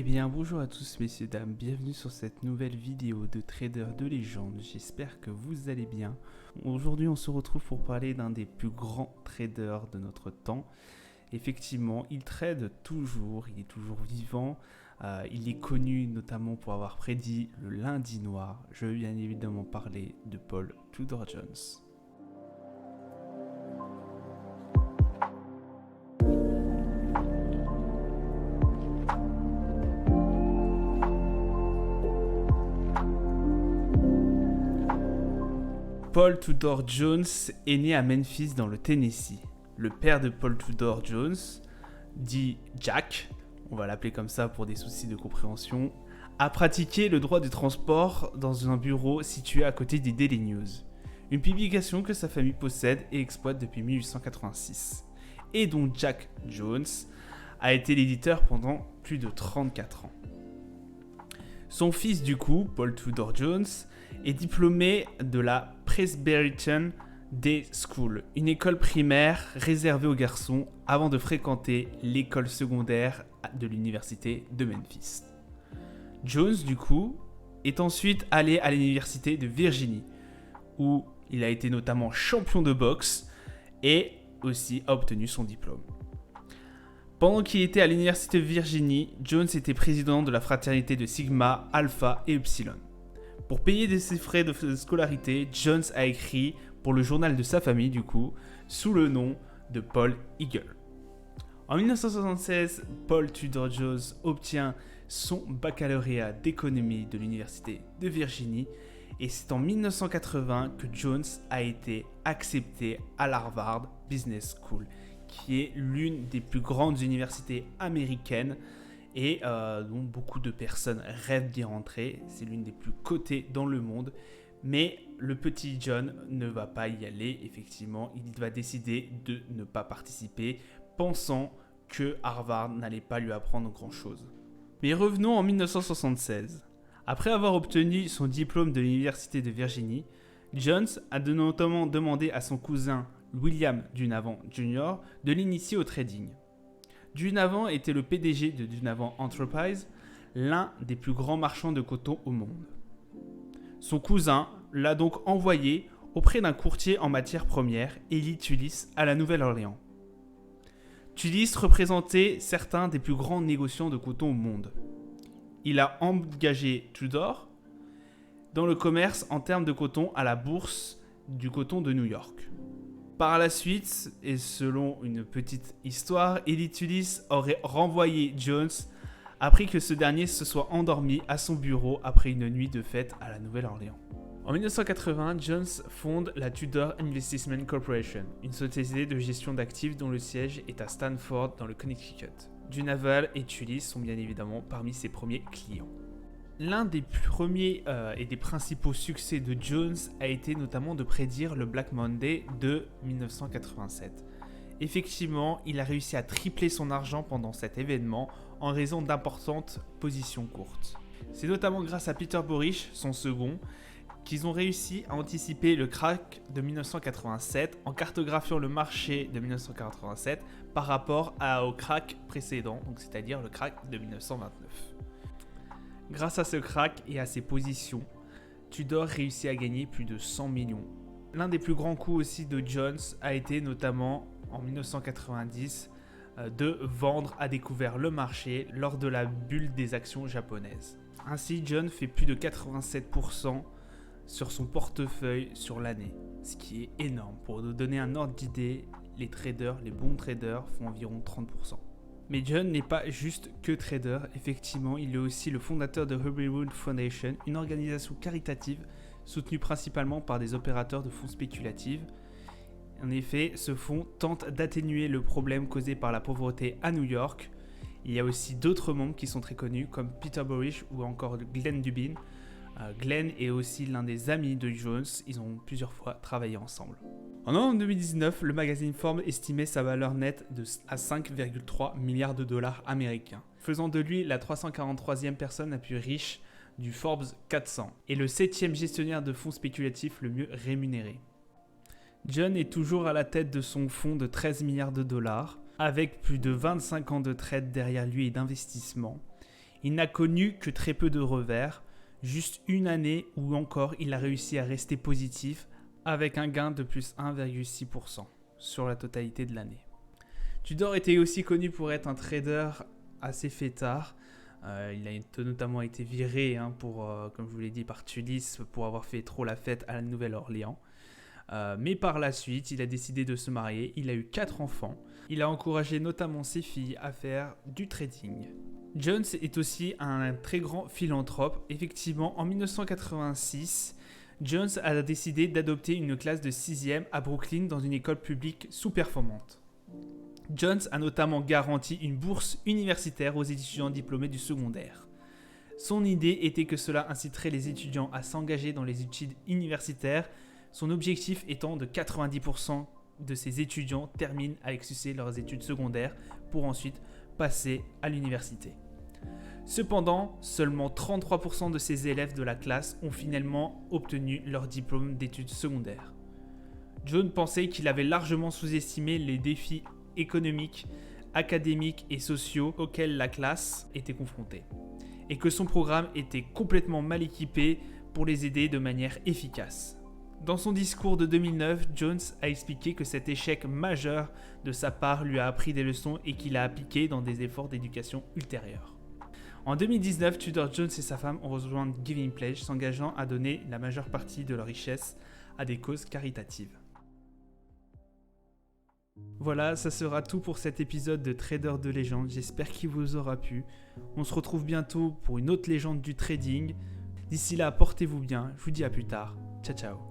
Eh bien bonjour à tous messieurs dames, bienvenue sur cette nouvelle vidéo de Trader de légende, j'espère que vous allez bien. Aujourd'hui on se retrouve pour parler d'un des plus grands traders de notre temps. Effectivement, il trade toujours, il est toujours vivant, il est connu notamment pour avoir prédit le lundi noir. Je veux bien évidemment parler de Paul Tudor Jones. Paul Tudor Jones est né à Memphis dans le Tennessee. Le père de Paul Tudor Jones, dit Jack, on va l'appeler comme ça pour des soucis de compréhension, a pratiqué le droit du transport dans un bureau situé à côté des Daily News, une publication que sa famille possède et exploite depuis 1886, et dont Jack Jones a été l'éditeur pendant plus de 34 ans. Son fils du coup, Paul Tudor Jones, est diplômé de la Presbyterian Day School, une école primaire réservée aux garçons avant de fréquenter l'école secondaire de l'université de Memphis. Jones, du coup, est ensuite allé à l'université de Virginie, où il a été notamment champion de boxe et aussi a obtenu son diplôme. Pendant qu'il était à l'université de Virginie, Jones était président de la fraternité de Sigma, Alpha et Epsilon. Pour payer ses frais de scolarité, Jones a écrit pour le journal de sa famille, du coup, sous le nom de Paul Eagle. En 1976, Paul Tudor Jones obtient son baccalauréat d'économie de l'université de Virginie et c'est en 1980 que Jones a été accepté à l'Harvard Business School, qui est l'une des plus grandes universités américaines et dont beaucoup de personnes rêvent d'y rentrer. C'est l'une des plus cotées dans le monde. Mais le petit John ne va pas y aller, effectivement. Il va décider de ne pas participer, pensant que Harvard n'allait pas lui apprendre grand-chose. Mais revenons en 1976. Après avoir obtenu son diplôme de l'université de Virginie, Jones a notamment demandé à son cousin William Dunavant Jr. de l'initier au trading. Dunavant était le PDG de Dunavant Enterprise, l'un des plus grands marchands de coton au monde. Son cousin l'a donc envoyé auprès d'un courtier en matières premières, Eli Tullis, à la Nouvelle-Orléans. Tullis représentait certains des plus grands négociants de coton au monde. Il a engagé Tudor dans le commerce en termes de coton à la bourse du coton de New York. Par la suite, et selon une petite histoire, Eli Tullis aurait renvoyé Jones après que ce dernier se soit endormi à son bureau après une nuit de fête à la Nouvelle-Orléans. En 1980, Jones fonde la Tudor Investment Corporation, une société de gestion d'actifs dont le siège est à Stanford dans le Connecticut. Dunaval et Tullis sont bien évidemment parmi ses premiers clients. L'un des premiers et des principaux succès de Jones a été notamment de prédire le Black Monday de 1987. Effectivement, il a réussi à tripler son argent pendant cet événement en raison d'importantes positions courtes. C'est notamment grâce à Peter Borish, son second, qu'ils ont réussi à anticiper le crack de 1987 en cartographiant le marché de 1987 par rapport au crack précédent, donc c'est-à-dire le crack de 1929. Grâce à ce crack et à ses positions, Tudor réussit à gagner plus de 100 millions. L'un des plus grands coups aussi de Jones a été notamment en 1990 de vendre à découvert le marché lors de la bulle des actions japonaises. Ainsi, Jones fait plus de 87% sur son portefeuille sur l'année, ce qui est énorme. Pour nous donner un ordre d'idée, les bons traders font environ 30%. Mais John n'est pas juste que trader, effectivement, il est aussi le fondateur de Hubble Foundation, une organisation caritative soutenue principalement par des opérateurs de fonds spéculatifs. En effet, ce fonds tente d'atténuer le problème causé par la pauvreté à New York. Il y a aussi d'autres membres qui sont très connus, comme Peter Borish ou encore Glenn Dubin. Glenn est aussi l'un des amis de Jones, ils ont plusieurs fois travaillé ensemble. En novembre 2019, le magazine Forbes estimait sa valeur nette à 5,3 milliards de dollars américains, faisant de lui la 343e personne la plus riche du Forbes 400 et le 7e gestionnaire de fonds spéculatifs le mieux rémunéré. John est toujours à la tête de son fonds de 13 milliards de dollars, avec plus de 25 ans de trade derrière lui et d'investissement. Il n'a connu que très peu de revers, juste une année où encore il a réussi à rester positif avec un gain de plus 1,6% sur la totalité de l'année. Tudor était aussi connu pour être un trader assez fêtard. Il a notamment été viré comme je vous l'ai dit, par Tullis pour avoir fait trop la fête à la Nouvelle-Orléans. Mais par la suite, il a décidé de se marier. Il a eu 4 enfants. Il a encouragé notamment ses filles à faire du trading. Jones est aussi un très grand philanthrope. Effectivement, en 1986, Jones a décidé d'adopter une classe de 6e à Brooklyn dans une école publique sous-performante. Jones a notamment garanti une bourse universitaire aux étudiants diplômés du secondaire. Son idée était que cela inciterait les étudiants à s'engager dans les études universitaires, son objectif étant de 90% de ces étudiants terminent avec succès leurs études secondaires pour ensuite passer à l'université. Cependant, seulement 33% de ces élèves de la classe ont finalement obtenu leur diplôme d'études secondaires. Jones pensait qu'il avait largement sous-estimé les défis économiques, académiques et sociaux auxquels la classe était confrontée, et que son programme était complètement mal équipé pour les aider de manière efficace. Dans son discours de 2009, Jones a expliqué que cet échec majeur de sa part lui a appris des leçons et qu'il a appliqué dans des efforts d'éducation ultérieurs. En 2019, Tudor Jones et sa femme ont rejoint Giving Pledge, s'engageant à donner la majeure partie de leur richesse à des causes caritatives. Voilà, ça sera tout pour cet épisode de Trader de légende, j'espère qu'il vous aura plu. On se retrouve bientôt pour une autre légende du trading. D'ici là, portez-vous bien, je vous dis à plus tard. Ciao ciao.